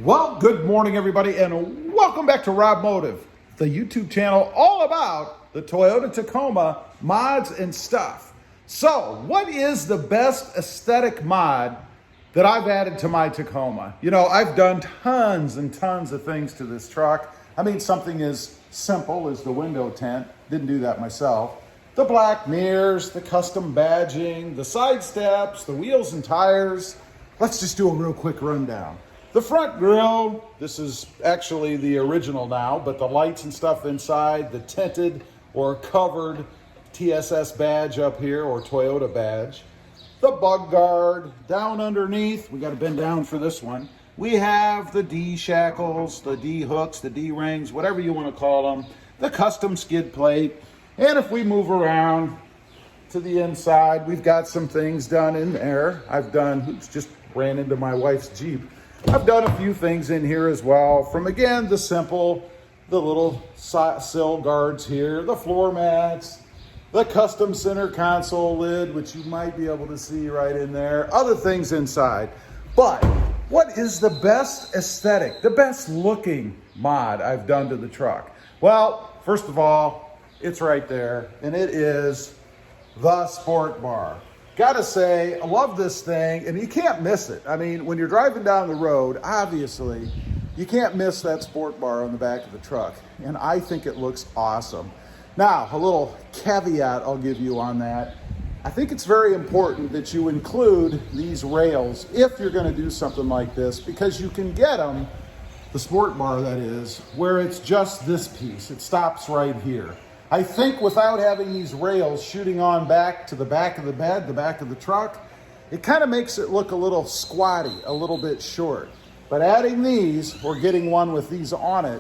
Well, good morning, everybody, and welcome back to RobMotive, the YouTube channel all about the Toyota Tacoma mods and stuff. So, what is the best aesthetic mod that I've added to my Tacoma? You know, I've done tons and tons of things to this truck. I mean, something as simple as the window tint. Didn't do that myself. The black mirrors, the custom badging, the side steps, the wheels and tires. Let's just do a real quick rundown. The front grille, this is actually the original now, but the lights and stuff inside, the tinted or covered TSS badge up here, or Toyota badge. The bug guard, down underneath, we got to bend down for this one. We have the D shackles, the D hooks, the D rings, whatever you want to call them. The custom skid plate. And if we move around to the inside, we've got some things done in there. Just ran into my wife's Jeep. I've done a few things in here as well, from again, the little sill guards here, the floor mats, the custom center console lid, which you might be able to see right in there, other things inside. But what is the best aesthetic, the best looking mod I've done to the truck? Well, first of all, it's right there, and it is the Sport Bar. Gotta say, I love this thing, and you can't miss it. I mean, when you're driving down the road, obviously, you can't miss that Sport Bar on the back of the truck, and I think it looks awesome. Now, a little caveat I'll give you on that. I think it's very important that you include these rails if you're gonna do something like this, because you can get them, the Sport Bar that is, where it's just this piece. It stops right here. I think without having these rails shooting on back to the back of the bed, the back of the truck, it kind of makes it look a little squatty, a little bit short. But adding these, or getting one with these on it,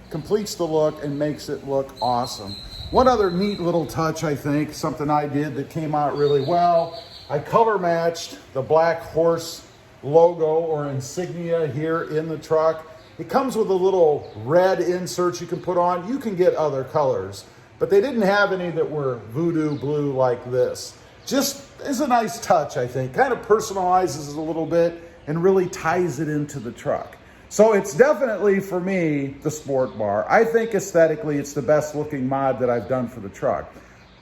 completes the look and makes it look awesome. One other neat little touch, I think, something I did that came out really well, I color matched the Black Horse logo or insignia here in the truck. It comes with a little red insert you can put on. You can get other colors, but they didn't have any that were voodoo blue like this. Just is a nice touch, I think. Kind of personalizes it a little bit and really ties it into the truck. So it's definitely, for me, the Sport Bar. I think aesthetically it's the best looking mod that I've done for the truck.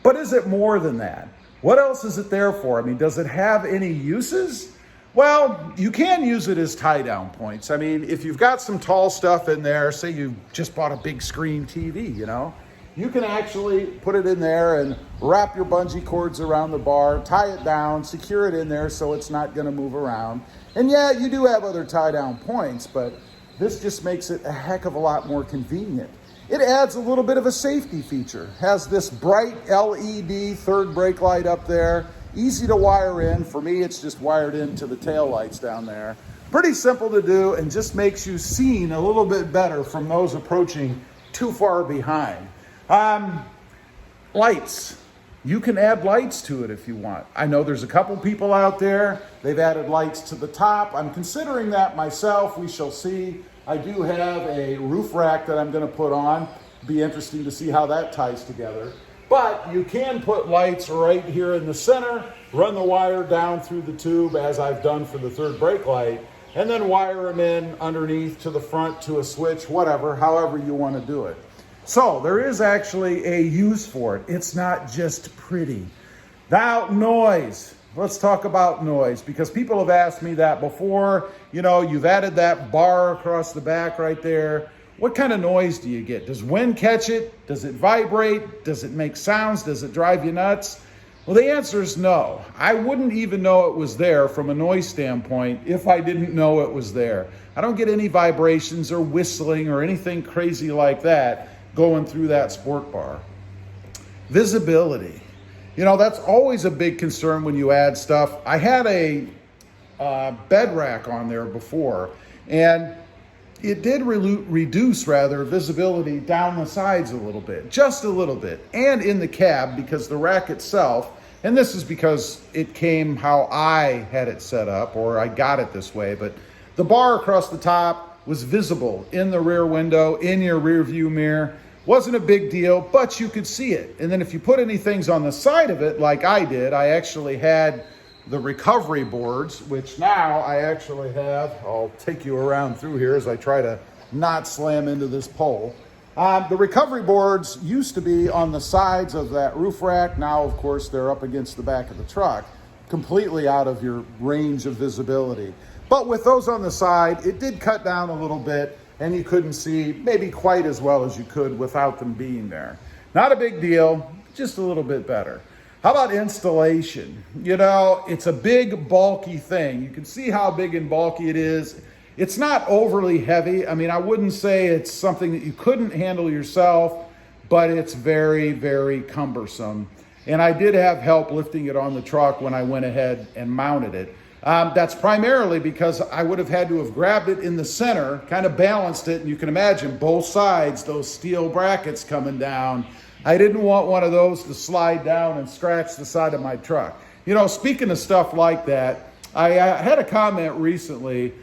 But is it more than that? What else is it there for? I mean, does it have any uses? Well, you can use it as tie-down points. I mean, if you've got some tall stuff in there, say you just bought a big screen TV, you know, you can actually put it in there and wrap your bungee cords around the bar, tie it down, secure it in there so it's not gonna move around. And yeah, you do have other tie-down points, but this just makes it a heck of a lot more convenient. It adds a little bit of a safety feature. Has this bright LED third brake light up there, easy to wire in. For me, it's just wired into the tail lights down there. Pretty simple to do, and just makes you seen a little bit better from those approaching too far behind. Lights. You can add lights to it if you want. I know there's a couple people out there, they've added lights to the top. I'm considering that myself. We shall see. I do have a roof rack that I'm gonna put on. Be interesting to see how that ties together. But you can put lights right here in the center, run the wire down through the tube as I've done for the third brake light, and then wire them in underneath to the front to a switch, whatever, however you wanna do it. So there is actually a use for it. It's not just pretty. Now, noise. Let's talk about noise, because people have asked me that before. You know, you've added that bar across the back right there. What kind of noise do you get? Does wind catch it? Does it vibrate? Does it make sounds? Does it drive you nuts? Well, the answer is no. I wouldn't even know it was there from a noise standpoint if I didn't know it was there. I don't get any vibrations or whistling or anything crazy like that going through that Sport Bar. Visibility. You know, that's always a big concern when you add stuff. I had a bed rack on there before, and it did reduce visibility down the sides a little bit, just a little bit, and in the cab, because the rack itself, and this is because it came how I had it set up, or I got it this way, but the bar across the top was visible in the rear window, in your rear view mirror. Wasn't a big deal, but you could see it. And then if you put any things on the side of it, like I did, I actually had the recovery boards, which now I actually have. I'll take you around through here as I try to not slam into this pole. The recovery boards used to be on the sides of that roof rack. Now, of course, they're up against the back of the truck, completely out of your range of visibility. But with those on the side, it did cut down a little bit, and you couldn't see maybe quite as well as you could without them being there. Not a big deal, just a little bit better. How about installation? You know, it's a big, bulky thing. You can see how big and bulky it is. It's not overly heavy. I mean, I wouldn't say it's something that you couldn't handle yourself, but it's very, very cumbersome. And I did have help lifting it on the truck when I went ahead and mounted it. That's primarily because I would have had to have grabbed it in the center, kind of balanced it, and you can imagine both sides, those steel brackets coming down. I didn't want one of those to slide down and scratch the side of my truck. You know, speaking of stuff like that, I had a comment recently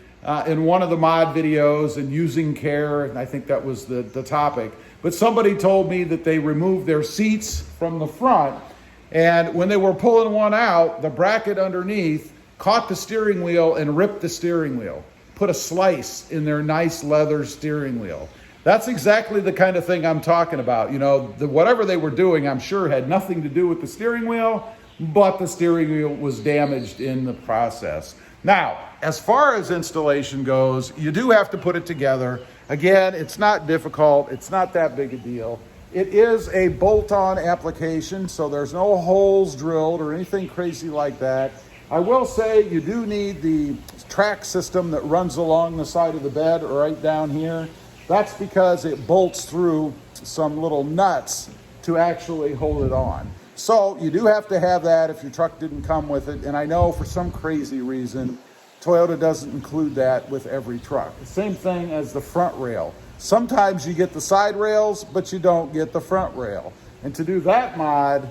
in one of the mod videos and using care, and I think that was the topic, but somebody told me that they removed their seats from the front, and when they were pulling one out, the bracket underneath caught the steering wheel and ripped the steering wheel, put a slice in their nice leather steering wheel. That's exactly the kind of thing I'm talking about. You know, whatever they were doing, I'm sure had nothing to do with the steering wheel, but the steering wheel was damaged in the process. Now, as far as installation goes, you do have to put it together. Again, it's not difficult. It's not that big a deal. It is a bolt-on application, so there's no holes drilled or anything crazy like that. I will say you do need the track system that runs along the side of the bed right down here. That's because it bolts through some little nuts to actually hold it on. So you do have to have that if your truck didn't come with it. And I know for some crazy reason, Toyota doesn't include that with every truck. The same thing as the front rail. Sometimes you get the side rails, but you don't get the front rail. And to do that mod,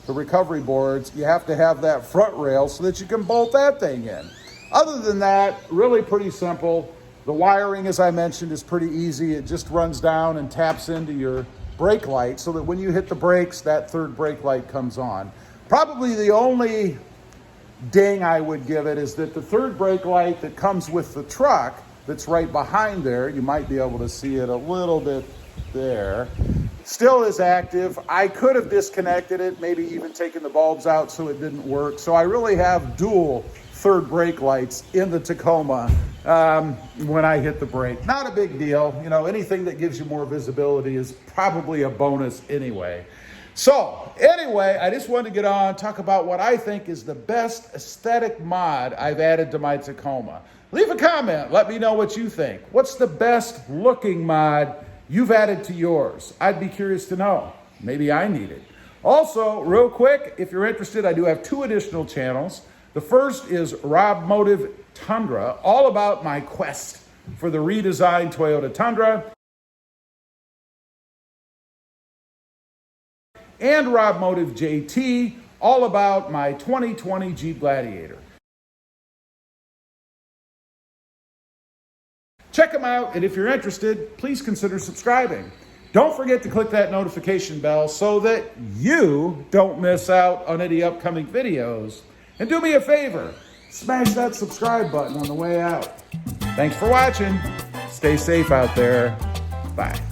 the recovery boards, you have to have that front rail so that you can bolt that thing in. Other than that, really pretty simple. The wiring, as I mentioned, is pretty easy. It just runs down and taps into your brake light so that when you hit the brakes, that third brake light comes on. Probably the only ding I would give it is that the third brake light that comes with the truck that's right behind there, you might be able to see it a little bit there, still is active. I could have disconnected it, maybe even taken the bulbs out so it didn't work. So I really have dual third brake lights in the Tacoma when I hit the brake. Not a big deal. You know, anything that gives you more visibility is probably a bonus anyway. So anyway, I just wanted to get on, talk about what I think is the best aesthetic mod I've added to my Tacoma. Leave a comment. Let me know what you think. What's the best looking mod you've added to yours? I'd be curious to know. Maybe I need it. Also, real quick, if you're interested, I do have 2 additional channels. The first is RobMotive Tundra, all about my quest for the redesigned Toyota Tundra. And RobMotive JT, all about my 2020 Jeep Gladiator. Check them out, and if you're interested, please consider subscribing. Don't forget to click that notification bell so that you don't miss out on any upcoming videos. And do me a favor, smash that subscribe button on the way out. Thanks for watching. Stay safe out there. Bye.